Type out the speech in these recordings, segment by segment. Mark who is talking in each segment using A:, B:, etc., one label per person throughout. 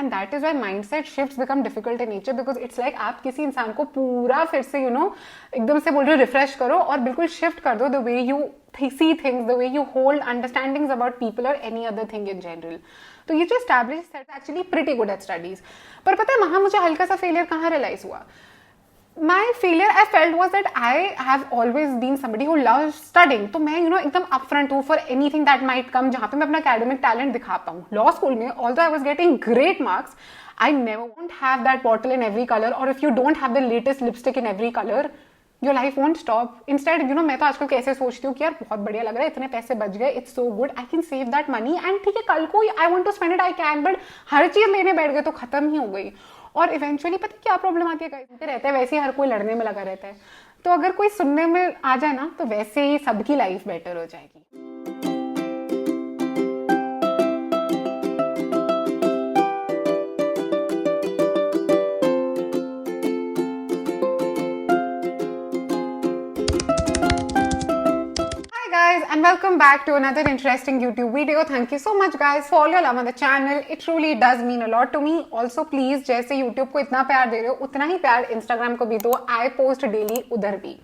A: And that is why mindset shift become difficult in nature, because it's like आप किसी इंसान को पूरा फिर से एकदम से बोल रहे हो रिफ्रेश करो और बिल्कुल शिफ्ट कर दो the way you see things, the way you hold understandings about people or any other thing in general. तो ये जो established set actually pretty good at studies. पर पता है वहां मुझे हल्का सा फेलियर कहाँ रियलाइज हुआ? My failure I felt was that I have always been somebody who loves studying. तो मैं एकदम upfront हूँ for anything that might come जहाँ पे मैं अपना academic talent दिखा पाऊँ. Law school में although I was getting great marks, I never won't have that bottle in every color, or if you don't have the latest lipstick in every color, your life won't stop. Instead मैं तो आजकल कैसे सोचती हूँ कि यार बहुत बढ़िया लग रहा है, इतने पैसे बच गए, it's so good, I can save that money and ठीक है कल को I want to spend it I can, but हर चीज लेने बैठ गए तो खत्म ही हो गई. और इवेंचुअली पता क्या प्रॉब्लम आती है, रहता है वैसे ही हर कोई लड़ने में लगा रहता है. तो अगर कोई सुनने में आ जाए ना तो वैसे ही सबकी लाइफ बेटर हो जाएगी. And welcome back to another interesting YouTube video. Thank you so much guys for all your love on the channel. It truly does mean a lot to me. Also please जैसे YouTube को इतना प्यार दे रहे हो उतना ही प्यार Instagram को भी दो. I post daily उधर भी.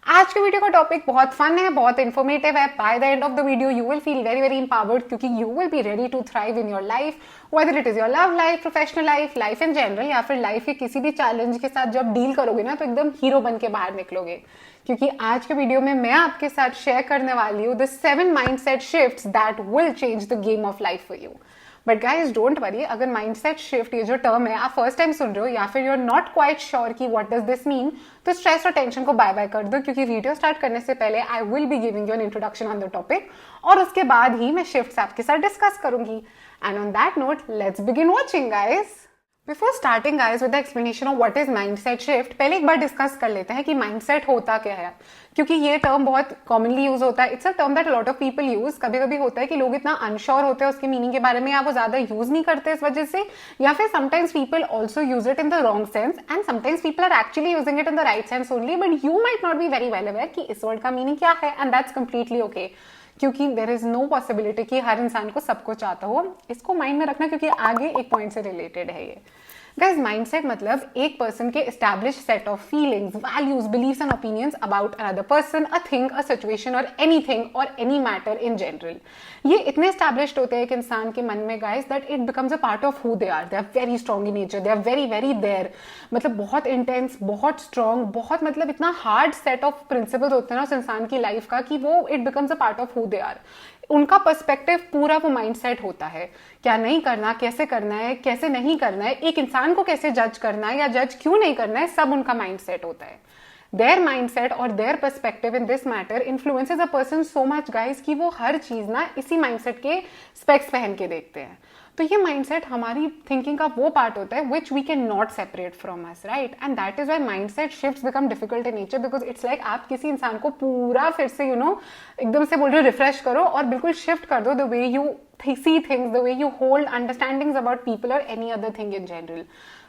A: आज के वीडियो का टॉपिक बहुत फन है, बहुत इन्फॉर्मेटिव है. By the end of the video you will feel very very empowered क्योंकि you will be ready to thrive in your life, whether it is your love life, professional life, life in general, या फिर life के किसी भी challenge के साथ जब deal करोगे ना तो एकदम हीरो बन के बाहर निकलोगे. क्योंकि आज के वीडियो में मैं आपके साथ शेयर करने वाली हूँ the 7 mindset shifts that will change the game of life for you. But guys don't worry, अगर माइंडसेट शिफ्ट ये जो टर्म है आप फर्स्ट टाइम सुन रहे हो या फिर you are not quite sure कि व्हाट डज दिस मीन, तो स्ट्रेस और टेंशन को बाय बाय कर दो क्योंकि वीडियो स्टार्ट करने से पहले I will be giving you an introduction on the topic और उसके बाद ही मैं शिफ्ट्स आपके साथ डिस्कस करूंगी. And on that note let's begin watching guys. Before starting guys with the explanation of what is mindset shift, पहले एक बार discuss कर लेते हैं कि mindset होता क्या है, क्योंकि ये टर्म बहुत कॉमनली यूज होता है. It's a term that lot of people use. कभी कभी होता है कि लोग इतना अनश्योर होते हैं उसके मीनिंग के बारे में या वो ज्यादा यूज नहीं करते इस वजह से, या फिर sometimes people also use it in the wrong sense and sometimes people are actually using it in the right sense only, but you might not be very well aware कि इस वर्ड का मीनिंग क्या है and that's completely okay. क्योंकि there is no possibility कि हर इंसान को सब कुछ आता हो. इसको माइंड में रखना क्योंकि आगे एक पॉइंट से रिलेटेड है ये. गाइस माइंडसेट मतलब एक पर्सन के establish set of feelings, values, beliefs and opinions about another person, a thing, a situation और एनीथिंग और एनी मैटर इन जनरल. ये इतने एस्टैब्लिश्ड होते हैं एक इंसान के मन में guys that it becomes a part of who they are. They are very strong in nature, they are very very there. मतलब बहुत इंटेंस, बहुत स्ट्रॉन्ग, बहुत मतलब इतना हार्ड सेट ऑफ प्रिंसिपल्स होते हैं ना उस इंसान की लाइफ का कि वो it becomes a part of who they are. उनका पर्सपेक्टिव पूरा वो माइंडसेट होता है. क्या नहीं करना, कैसे करना है, कैसे नहीं करना है, एक इंसान को कैसे जज करना है या जज क्यों नहीं करना है, सब उनका माइंडसेट होता है. देयर माइंडसेट और their perspective in this matter influences a person so much guys कि वो हर चीज ना इसी माइंडसेट के स्पेक्स पहन के देखते हैं. तो ये माइंडसेट हमारी थिंकिंग का वो पार्ट होता है which we can not separate from us, right. And that is why mindset shifts become difficult in nature, because it's like आप किसी इंसान को पूरा फिर से एकदम से बोल रहे हो रिफ्रेश करो और बिल्कुल शिफ्ट कर दो the way you see things, the way you hold understandings about people or any other thing in general.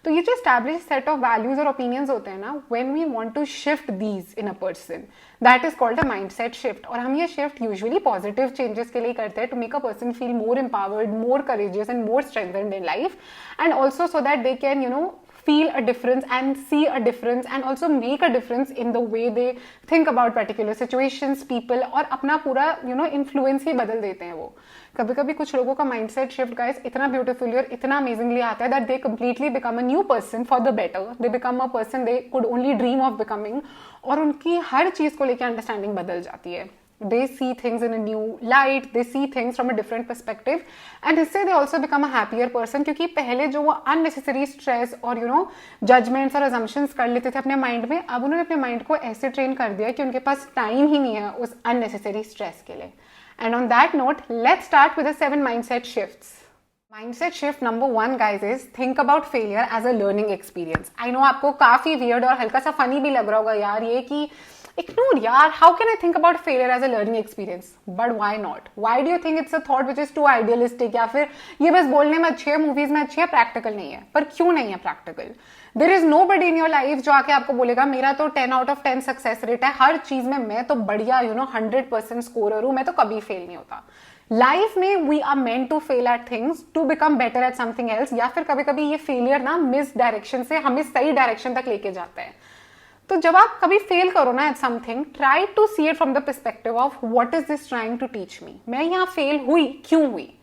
A: तो ये जो established set of values और opinions होते हैं ना, when we want to shift these in a person, that is called a mindset shift. और हम ये shift usually positive changes के लिए करते हैं to make a person feel more empowered, more courageous and more strengthened in life, and also so that they can feel a difference and see a difference and also make a difference in the way they think about particular situations, people, और अपना पूरा influence ही बदल देते हैं वो. कभी कभी कुछ लोगों का माइंडसेट शिफ्ट गाइस इतना ब्यूटीफुली और इतना अमेजिंगली आता है that they completely become a new person for the better. They become a person they could only dream of becoming, और उनकी हर चीज को लेकर अंडरस्टैंडिंग बदल जाती है. They see things in a new light, they see things from a different perspective, and इससे they also become a happier person. क्योंकि पहले जो वो unnecessary stress और judgments और assumptions कर लेते थे अपने माइंड में, अब उन्होंने अपने माइंड को ऐसे ट्रेन कर दिया कि उनके पास टाइम ही नहीं है उस unnecessary stress के लिए. And on that note, let's start with the 7 mindset shifts. Mindset shift number 1 guys is think about failure as a learning experience. I know आपको काफी weird और हल्का सा funny भी लग रहा होगा यार ये कि ignore yaar, how can I think about failure as a learning experience? But why not? Why do you think it's a thought which is too idealistic? या फिर ये बस बोलने में अच्छी है, मूवीज में अच्छी है, प्रैक्टिकल नहीं है. पर क्यों नहीं है practical? There is nobody in your life जो आके आपको बोलेगा मेरा तो 10 out of 10 सक्सेस रेट है, हर चीज में मैं तो बढ़िया 100% स्कोरर हूं, मैं तो कभी फेल नहीं होता. लाइफ में we are meant to fail at things to become better at something else, या फिर कभी कभी ये फेलियर ना मिस डायरेक्शन से हमें सही डायरेक्शन तक लेके जाता है। तो जब आप कभी फेल करो ना at something, try to see it from the perspective of what is this trying to teach me. मैं यहाँ फेल हुई, क्यों हुई?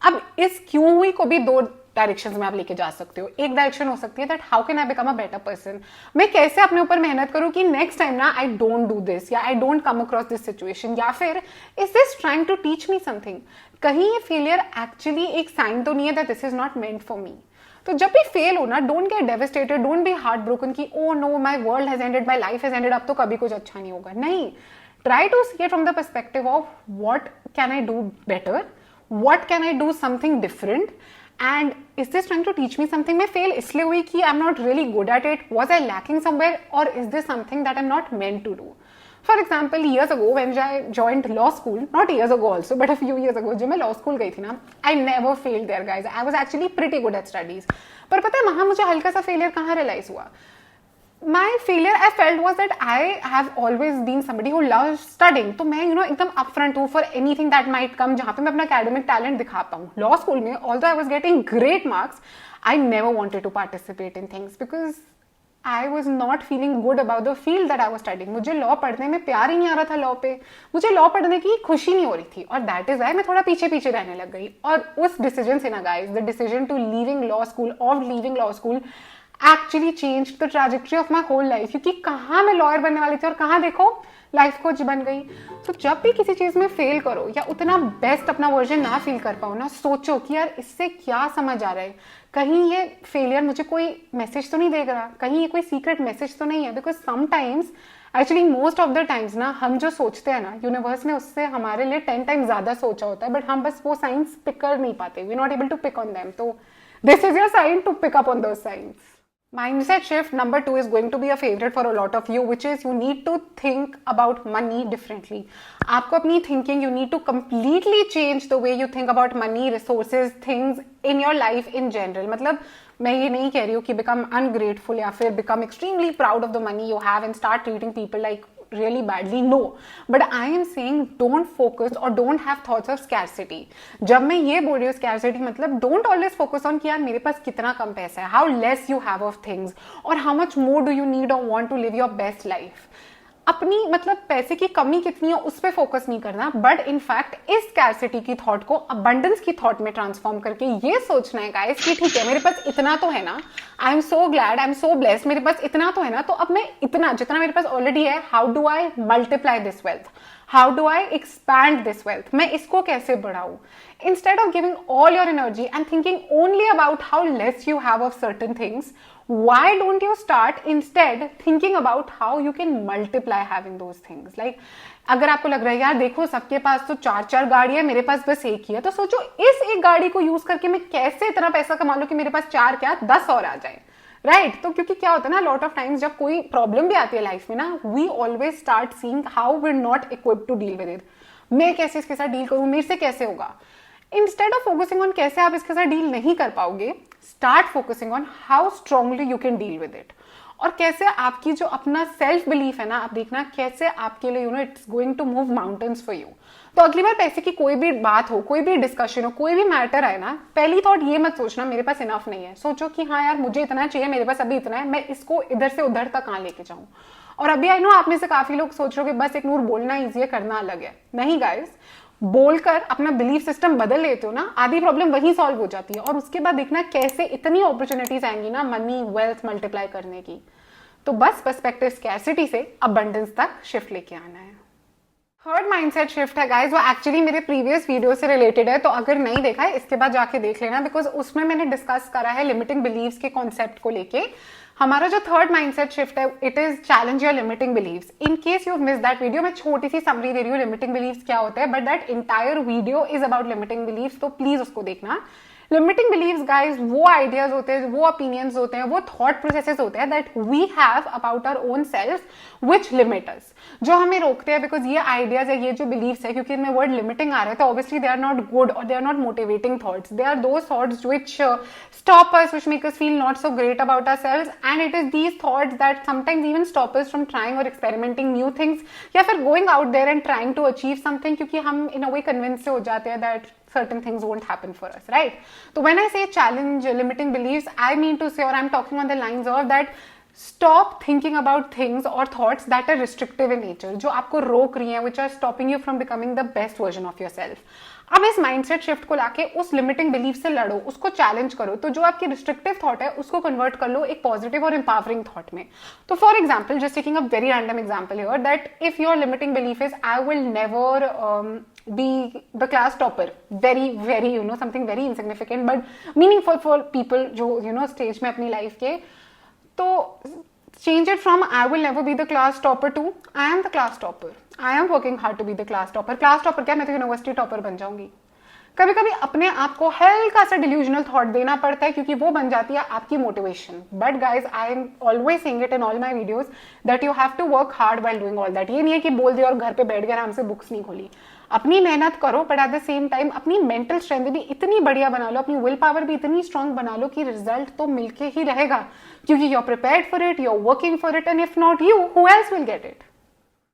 A: अब इस क्यों हुई को भी दो डायरेक्शन में आप लेके जा सकते हो। एक डायरेक्शन हो सकती है that how can I become a better person, मैं कैसे अपने ऊपर मेहनत करूं कि नेक्स्ट टाइम ना आई डोंट डू दिस, या I don't come across this situation, या फिर is this trying to teach me something. कहीं ये फेलियर एक्चुअली एक साइन तो नहीं है that this is not meant for me. तो जब भी फेल हो ना, don't get devastated, don't be heart broken कि oh no my world has ended, my life has ended, अब तो कभी कुछ अच्छा नहीं होगा। नहीं, try to see it from the perspective of what can I do better, what can I do something different, and is this trying to teach me something. मैं fail इसलिए हुई कि I am not really good at it, was I lacking somewhere, और is this something that I am not meant to do. For example, years ago when I joined law school, not years ago also, but a few years ago, जब मैं law school गई थी ना, I never failed there, guys. I was actually pretty good at studies. पर पता है वहां मुझे हल्का सा फेलियर कहाँ रियलाइज हुआ? My failure I felt was that I have always been somebody who loves studying. तो मैं एकदम upfront हूँ for anything that might come, जहाँ पे मैं अपना academic talent दिखा पाऊँ। Law school में, although I was getting great marks, I never wanted to participate in things because I was not feeling good about the field that I was studying. मुझे law पढ़ने में प्यार ही नहीं आ रहा था लॉ पे, मुझे लॉ पढ़ने की खुशी नहीं हो रही थी, और दैट इज वाई मैं थोड़ा पीछे पीछे रहने लग गई। और उस डिसीजन से ना guys, the decision to leaving law school actually change the trajectory of my whole life, क्योंकि कहाँ मैं लॉयर बनने वाली थी और कहाँ देखो लाइफ कोच बन गई। तो जब भी किसी चीज में फेल करो या उतना बेस्ट अपना वर्जन ना फील कर पाओ ना, सोचो कि यार इससे क्या समझ आ रहा है, कहीं ये फेलियर मुझे कोई मैसेज तो नहीं देगा, कहीं ये कोई सीक्रेट मैसेज तो नहीं है। Because sometimes, actually most of the times ना, हम जो सोचते हैं ना, यूनिवर्स ने उससे हमारे लिए 10 टाइम्स ज्यादा सोचा होता है, बट हम बस वो साइंस पिक कर नहीं पाते, we not able to pick on them. तो this is your sign to pick up on those signs. Mindset shift number 2 is going to be a favorite for a lot of you, which is you need to think about money differently. आपको अपनी thinking, you need to completely change the way you think about money, resources, things in your life in general. मतलब मैं ये नहीं कह रही हूँ कि become ungrateful या फिर become extremely proud of the money you have and start treating people like really badly. No, but I am saying don't focus or don't have thoughts of scarcity. जब मैं ये बोल रही हूँ scarcity, मतलब don't always focus on कि यार मेरे पास कितना कम पैसा है, how less you have of things, or how much more do you need or want to live your best life. अपनी मतलब पैसे की कमी कितनी है उस पर फोकस नहीं करना, बट इनफैक्ट इस स्कैरसिटी की थॉट को अबंडेंस की थॉट में ट्रांसफॉर्म करके ये सोचना है गाइस कि ठीक है मेरे पास इतना तो है ना, I am so glad, I am so blessed, मेरे पास इतना तो है ना, तो अब मैं इतना जितना मेरे पास ऑलरेडी है, how do I multiply this wealth, how do I expand this wealth, मैं इसको कैसे बढ़ाऊं। Instead of giving all your energy and thinking only about how less you have of certain things, why don't you start instead thinking about how you can multiply having those things? Like, अगर आपको लग रहा है यार देखो सबके पास तो 4 गाड़ी है, मेरे पास बस एक ही है, तो सोचो इस एक गाड़ी को यूज करके मैं कैसे इतना पैसा कमा लूं कि मेरे पास 4 क्या 10 और आ जाए, राइट? तो क्योंकि क्या होता है ना, लॉट ऑफ टाइम्स जब कोई प्रॉब्लम भी आती है लाइफ में ना, we always start seeing how we are not equipped to deal with it. मैं कैसे इसके साथ डील करूं, मेरे से कैसे होगा। इंस्टेड ऑफ फोकसिंग ऑन कैसे आप इसके साथ डील नहीं कर पाओगे, start focusing on how strongly you can deal with it, और कैसे आपकी जो अपना सेल्फ बिलीफ है ना, आप देखना कैसे आपके लिए it's going to move mountains for you. तो अगली बार पैसे की कोई भी बात हो, कोई भी डिस्कशन हो, कोई भी मैटर आए ना, पहली थॉट ये मत सोचना मेरे पास इनफ नहीं है, सोचो कि हाँ यार मुझे इतना चाहिए, मेरे पास अभी इतना है, मैं इसको इधर से उधर तक कहाँ लेके जाऊं। और अभी आई नो आप में से काफी लोग सोच रहे हो कि बस एक नूर बोलना ईजी है, करना अलग है। नहीं गाइस, बोलकर अपना बिलीफ सिस्टम बदल लेते हो ना, आधी प्रॉब्लम वहीं सॉल्व हो जाती है, और उसके बाद देखना कैसे इतनी अपॉर्चुनिटीज आएंगी ना मनी वेल्थ मल्टीप्लाई करने की। तो बस पर्सपेक्टिव स्कैरसिटी से अबंडेंस तक शिफ्ट लेके आना है। थर्ड माइंडसेट शिफ्ट है गाइस, वो एक्चुअली मेरे प्रीवियस वीडियो से रिलेटेड है, तो अगर नहीं देखा है इसके बाद जाके देख लेना, बिकॉज उसमें मैंने डिस्कस करा है लिमिटिंग बिलीव्स के कॉन्सेप्ट को लेके। हमारा जो थर्ड माइंडसेट शिफ्ट है, it is challenge your limiting beliefs. In case you miss that video, मैं छोटी सी समरी दे रही हूँ लिमिटिंग बिलीव्स क्या होता है, but that entire video is about limiting beliefs, तो प्लीज उसको देखना। लिमिटिंग बिलीव्स गाइज वो आइडियाज होते हैं, वो ओपिनियंस होते हैं, वो थॉट प्रोसेसेस होते हैं that we have about our own self which limit us, जो हमें रोकते हैं। बिकॉज ये आइडियाज है, ये जो बिलीव्स है, क्योंकि इनमें वर्ड लिमिटिंग आ रहा है, तो obviously they are not good और they are not motivating thoughts, they are those thoughts which stop us, which make us feel not so great about ourselves, and it is these thoughts that sometimes even stop us from trying or experimenting new things, या फिर going out there and trying to achieve something, क्योंकि हम in a way convinced हो जाते हैं that certain things won't happen for us, right? So when I say challenge limiting beliefs, I mean to say, or I'm talking on the lines of that, stop thinking about things or thoughts that are restrictive in nature, जो आपको रोक रही हैं, which are stopping you from becoming the best version of yourself. अब इस mindset shift को लाके उस लिमिटिंग बिलीफ से लड़ो, उसको चैलेंज करो, तो जो आपकी रिस्ट्रिक्टिव थॉट है उसको कन्वर्ट कर लो एक पॉजिटिव और एम्पावरिंग थॉट में। तो for example, just taking a very random example here, that if your limiting belief is I will never be the class topper, very something very insignificant but meaningful for people जो stage में अपनी life के, तो change it from I will never be the class topper to I am the class topper, I am working hard to be the class topper। class topper क्या, मैं तो university topper बन जाऊंगी। कभी कभी अपने आप को हल्का सा डिल्यूजनल थॉट देना पड़ता है, क्योंकि वो बन जाती है आपकी motivation. But guys, I am always saying it in all my videos that you have to work hard while doing all that. ये नहीं है कि बोल दिया और घर पे बैठ गए आराम से बुक्स नहीं खोली, अपनी मेहनत करो, but at the same time अपनी मेंटल स्ट्रेंथ भी इतनी बढ़िया बना लो, अपनी विल पावर भी इतनी स्ट्रांग बना लो कि रिजल्ट तो मिलके ही रहेगा, क्योंकि you are prepared for it, you are working for it, and if not you, who else will get it.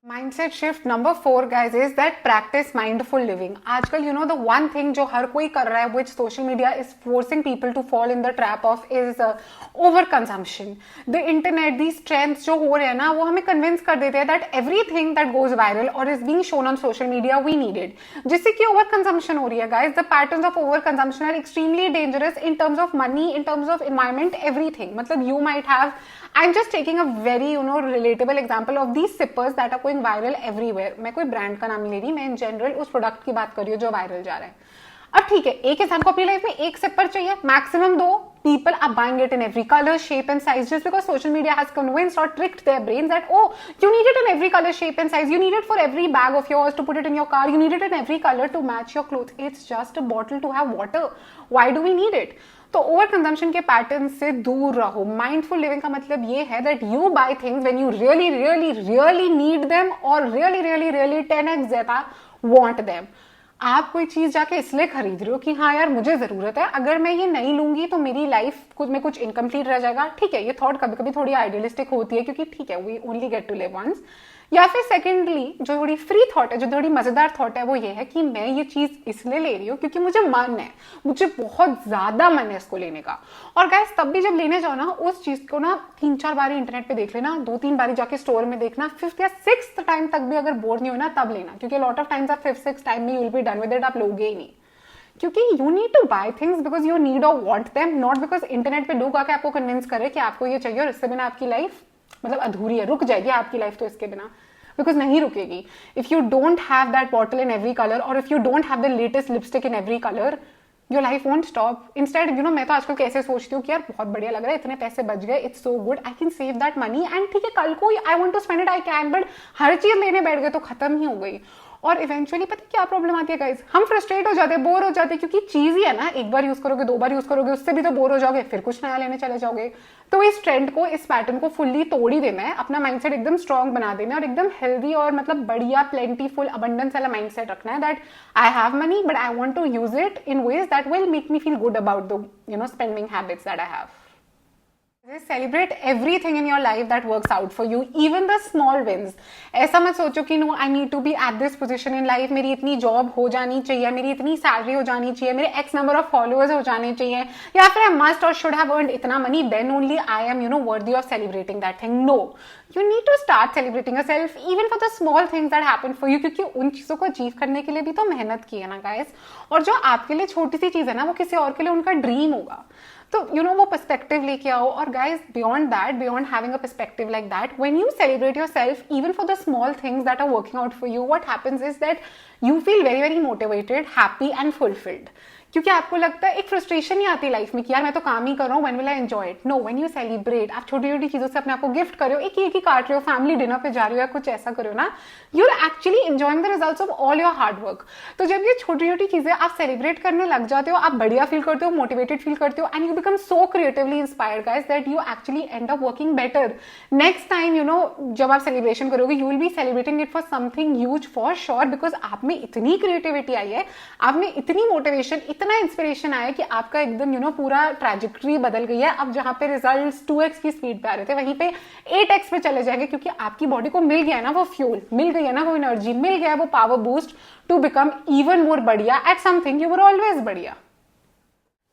A: Mindset shift number 4 guys is that practice mindful living. आजकल द वन थिंग जो हर कोई कर रहा है, which social media is forcing people to fall in the trap of, is over consumption. The internet, the strengths जो हो रहे हैं ना, वो हमें कन्विंस कर देते हैं that everything that goes viral और is being shown on social media we need it, जिससे कि ओवर कंजम्पशन हो रही है। Guys, the patterns of over consumption are extremely dangerous in terms of money, in terms of environment, everything. मतलब you might have, I'm just taking a very relatable example of these sippers that are going viral everywhere। मैं कोई brand का नाम नहीं ले रही, मैं in general उस प्रोडक्ट की बात कर रही हूँ जो वायरल जा रहा है। अब ठीक है, एक इंसान को अपनी लाइफ में एक सिपर चाहिए, maximum 2। People are buying it in every color, shape and size just because social media has convinced or tricked their brains that, oh, you need it in every color, shape and size, you need it for every bag of yours to put it in your car, you need it in every color to match your clothes, it's just a bottle to have water, why do we need it? तो over consumption के pattern से दूर रहो। Mindful living का मतलब ये है that you buy things when you really really really need them और रियली रियली रियली 10x ज्यादा वांट देम। आप कोई चीज जाके इसलिए खरीद रहे हो कि हाँ यार मुझे जरूरत है, अगर मैं ये नहीं लूंगी तो मेरी लाइफ में कुछ इनकम्प्लीट रह जाएगा। ठीक है, ये थॉट कभी कभी थोड़ी आइडियलिस्टिक होती है, क्योंकि ठीक है we only get to live once. या फिर सेकेंडली जो थोड़ी फ्री थॉट है, जो थोड़ी मजेदार थॉट है, वो ये है कि मैं ये चीज इसलिए ले रही हूँ क्योंकि मुझे मन है, मुझे बहुत ज्यादा मन है इसको लेने का। और गाइस, तब भी जब लेने जाओ ना, उस चीज को ना 3-4 बारी इंटरनेट पे देख लेना, 2-3 बारी जाके स्टोर में देखना, 5th या 6th टाइम तक भी अगर बोर नहीं हो ना तब लेना, क्योंकि लॉट ऑफ टाइम्स आप 5th-6th टाइम में you will be done with it, आप लोगे ही नहीं। क्योंकि you need to buy things because you need और want them, not because internet पे लोग आके आपको कन्विंस करे कि आपको ये चाहिए और इससे बिना आपकी लाइफ मतलब अधूरी है, रुक जाएगी आपकी लाइफ तो इसके बिना, बिकॉज नहीं रुकेगी। If you don't have that bottle in every colour और if you don't have the latest lipstick in every colour, your life won't stop. Instead मैं तो आजकल कैसे सोचती हूँ कि यार बहुत बढ़िया लग रहा है, इतने पैसे बच गए, it's so good, I can save that money and ठीक है कल को I want to spend it, I can, but हर चीज लेने बैठ गए तो खत्म ही हो गई। और इवेंचुअली पता क्या प्रॉब्लम आती है गाइस, हम फ्रस्ट्रेट हो जाते हैं, बोर हो जाते हैं, क्योंकि चीज ही है ना, एक बार यूज करोगे, 2 बार यूज करोगे, उससे भी तो बोर हो जाओगे, फिर कुछ नया लेने चले जाओगे। तो इस ट्रेंड को, इस पैटर्न को फुल्ली तोड़ ही देना है, अपना माइंडसेट एकदम स्ट्रॉन्ग बना देना है और एकदम हेल्दी और मतलब बढ़िया प्लेंटीफुल अबंडेंस वाला माइंडसेट रखना है that I have money but I want to use it in ways that will make me feel good about the spending habits that I have. Celebrate everything in your life that works out for you, even the small wins। ऐसा मत सोचो कि no I need to be at this position in life, मेरी इतनी job हो जानी चाहिए, मेरी इतनी सैलरी हो जानी चाहिए, मेरे एक्स नंबर ऑफ फॉलोअर्स हो जाने चाहिए, या फिर आई मस्ट और शुड हैव अर्न्ड इतना money, then only I am worthy of celebrating that thing. No, you need to start celebrating yourself even for the small things that happen for you, क्योंकि उन चीजों को achieve करने के लिए भी तो मेहनत की है ना गाइस। और जो आपके लिए छोटी सी चीज है ना, वो किसी और के लिए उनका ड्रीम होगा। तो वो पर्सपेक्टिव लेके आओ। और guys, beyond that, beyond having a perspective like that, when you celebrate yourself even for the small things that are working out for you, what happens is that you feel very very motivated, happy and fulfilled। क्योंकि आपको लगता है एक frustration ही आती है life में कि यार मैं तो काम ही कर रहा हूँ, when will I enjoy it? No, when you celebrate, आप छोटी छोटी चीजों से अपने आप को गिफ्ट करो, एक केक ही काट रहे हो, फैमिली डिनर पे जा रहे हो या कुछ ऐसा करो ना, you are actually enjoying the results of all your hard work. तो जब ये छोटी छोटी चीजें आप सेलिब्रेट करने लग जाते हो, आप बढ़िया फील करते हो, मोटिवेटेड फील करते हो, and you become so creatively inspired guys that you actually and up working better. Next time you know जब आप सेलिब्रेशन करोगे, you will be celebrating it for something huge for sure, because आप में इतनी creativity आई है, आप में इतनी मोटिवेशन, इतना इंस्पिरेशन आया कि आपका एकदम यू नो पूरा ट्रैजेक्टरी बदल गई है। अब जहां पे रिजल्ट्स 2x की स्पीड पे आ रहे थे, वहीं पे 8x पे चले जाएंगे, क्योंकि आपकी बॉडी को मिल गया है ना वो फ्यूल, मिल गई है ना वो एनर्जी, मिल गया है वो power boost to become even more बढ़िया at something you were always बढ़िया।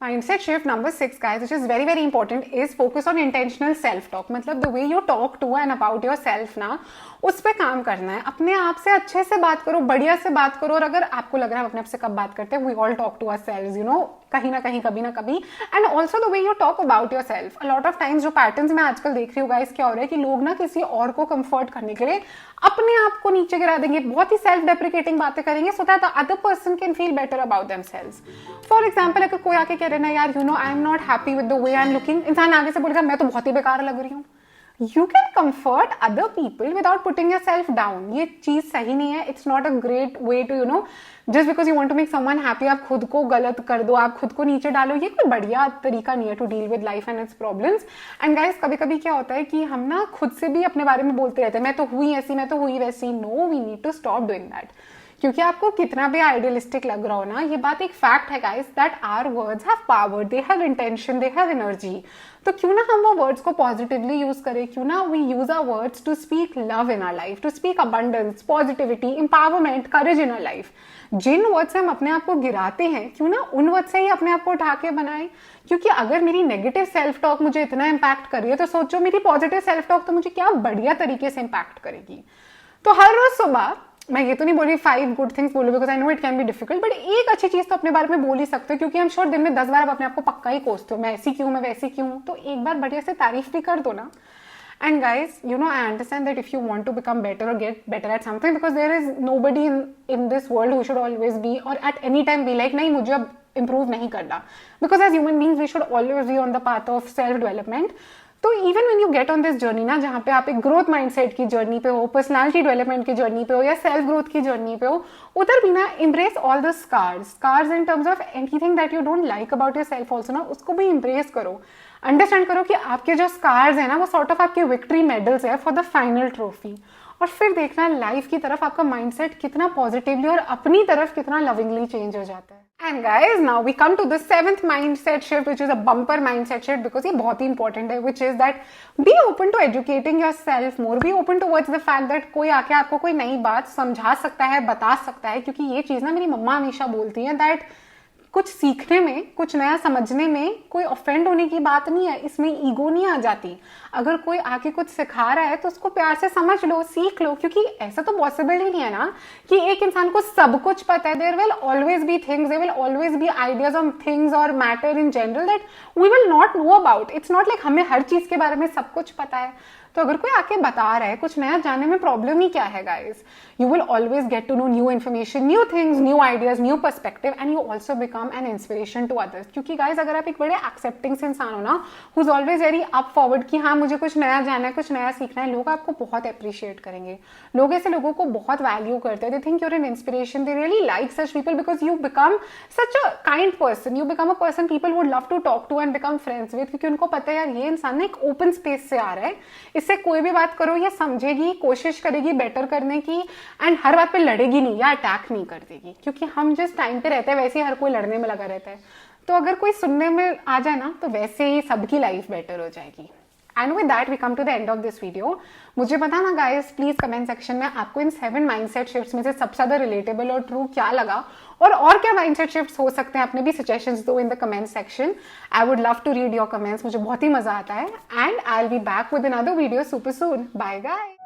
A: Mindset shift number 6 guys, which is very very important, is focus on intentional self talk. मतलब the way you talk to and about yourself ना, उस पे काम करना है। अपने आप से अच्छे से बात करो, बढ़िया से बात करो। और अगर आपको लग रहा है अपने आप से कब बात करते हैं, we all talk to ourselves, you know, कहीं ना कहीं कभी ना कभी। And also the way you talk about your self. A lot of times जो पैटर्न्स मैं आजकल देख रही हूँ गाइस, क्या हो रहा है कि लोग ना किसी और को कंफर्ट करने के लिए अपने आप को नीचे गिरा देंगे, बहुत ही सेल्फ डेप्रिकेटिंग बातें करेंगे, so that the other person can feel better about themselves. For example, अगर कोई आके कह रहे ना यार you know I am not happy with the way I am looking, इंसान आगे से बोलेगा मैं तो बहुत ही बेकार लग रही हूँ। You can comfort other people without putting yourself down. ये चीज सही नहीं है। It's not a great way to, you know, just because you want to make someone happy, आप खुद को गलत कर दो, आप खुद को नीचे डालो, ये कोई बढ़िया तरीका नहीं है to deal with life and its problems. And guys, कभी कभी क्या होता है कि हम ना खुद से भी अपने बारे में बोलते रहते हैं, मैं तो हुई ऐसी, मैं तो हुई वैसी। No, we need to stop doing that. क्योंकि आपको कितना भी आइडियलिस्टिक लग रहा हो ना, ये बात एक फैक्ट है guys that our words have power, they have intention, they have energy. तो क्यों ना हम वो वर्ड्स को पॉजिटिवली यूज करें, क्यों ना we use our words to speak love in our life, to speak abundance, positivity, empowerment, courage in our life. जिन वर्ड से हम अपने आप को गिराते हैं, क्यों ना उन वर्ड से ही अपने आप को उठा के बनाए। क्योंकि अगर मेरी नेगेटिव सेल्फ टॉक मुझे इतना इम्पैक्ट कर रही है, तो सोचो मेरी पॉजिटिव सेल्फ टॉक तो मुझे क्या बढ़िया तरीके से इम्पैक्ट करेगी। तो हर रोज सुबह, मैं ये तो नहीं बोल रही 5 गुड थिंग्स बोलो, because I know it can be difficult, but एक अच्छी चीज तो अपने बारे में बोल ही सकते हो। क्योंकि हम श्योर दिन में 10 बार आप अपने आप को पक्का ही कोसते हो, मैं ऐसी क्यों, मैं वैसी क्यों, तो एक बार बढ़िया से तारीफ भी कर दो ना। And guys, you know, I understand that if you want to become better or get better at something, because there is nobody in this world who should always be or at any time be like, नहीं मुझे अब improve नहीं करना, because as human beings we should always be on the path of self development. तो even when you get on this journey ना, जहाँ पे आप एक ग्रोथ माइंडसेट की जर्नी पे हो, पर्सनालिटी डेवलपमेंट की जर्नी पे हो, या सेल्फ ग्रोथ की जर्नी पे हो, उधर भी ना embrace all the scars in terms of anything that you don't like about yourself also ना, उसको भी इम्ब्रेस करो। अंडरस्टैंड करो कि आपके जो स्कार्स है ना, वो सॉर्ट ऑफ आपके विक्ट्री मेडल्स है फॉर द फाइनल ट्रॉफी। और फिर देखना लाइफ की तरफ आपका माइंडसेट कितना पॉजिटिवली और अपनी तरफ कितना लविंगली चेंज हो जाता है। And guys, now we come to the 7th mindset shift, which is a bumper mindset shift, because ये बहुत ही important है, which is that be open to educating yourself more, be open towards the fact that कोई आके आपको कोई नई बात समझा सकता है, बता सकता है। क्योंकि ये चीज ना मेरी मम्मा हमेशा बोलती है दैट कुछ सीखने में, कुछ नया समझने में कोई ऑफेंड होने की बात नहीं है, इसमें ईगो नहीं आ जाती। अगर कोई आके कुछ सिखा रहा है तो उसको प्यार से समझ लो, सीख लो, क्योंकि ऐसा तो पॉसिबल ही नहीं है ना कि एक इंसान को सब कुछ पता है। There will always be things, there will always be ideas on things और matter in general that we will not know about. It's not like हमें हर चीज के बारे में सब कुछ पता है। तो अगर कोई आके बता रहा है, कुछ नया जानने में प्रॉब्लम ही क्या है guys. You will always get to know new information, new things, new ideas, new perspective, and you also become an inspiration to others. क्योंकि गाइस अगर आप एक बड़े एक्सेप्टिंग से इंसान हो ना, who is always very up forward कि हाँ मुझे कुछ नया जानना है, कुछ नया सीखना है, लोग आपको बहुत अप्रिशिएट करेंगे। लोग ऐसे लोगों को बहुत वैल्यू करते हैं। They think you're an inspiration, they really like such people, because you become such a kind person, you become a person people would love to talk to and become friends with. क्योंकि उनको पता है यार ये इंसान ना एक open space से आ रहा है, इससे कोई भी बात करो ये समझेगी, कोशिश करेगी बेटर करने की, एंड हर बात पे लड़ेगी नहीं या अटैक नहीं कर देगी। क्योंकि हम जिस टाइम पे रहते हैं वैसे ही हर कोई लड़ने में लगा रहता है। तो अगर कोई सुनने में आ जाए ना, तो वैसे ही सबकी लाइफ बेटर हो जाएगी। And with that we come to the end of this video. मुझे बताना गाइस प्लीज कमेंट सेक्शन में आपको इन 7 माइंडसेट शिफ्ट्स में से सबसे ज्यादा रिलेटेबल और ट्रू क्या लगा, और क्या माइंडसेट शिफ्ट्स हो सकते हैं। अपने भी सजेशंस दो in the comment section. I would love to read your comments, मुझे बहुत ही मजा आता है। And I will be back with another video super soon. Bye guys.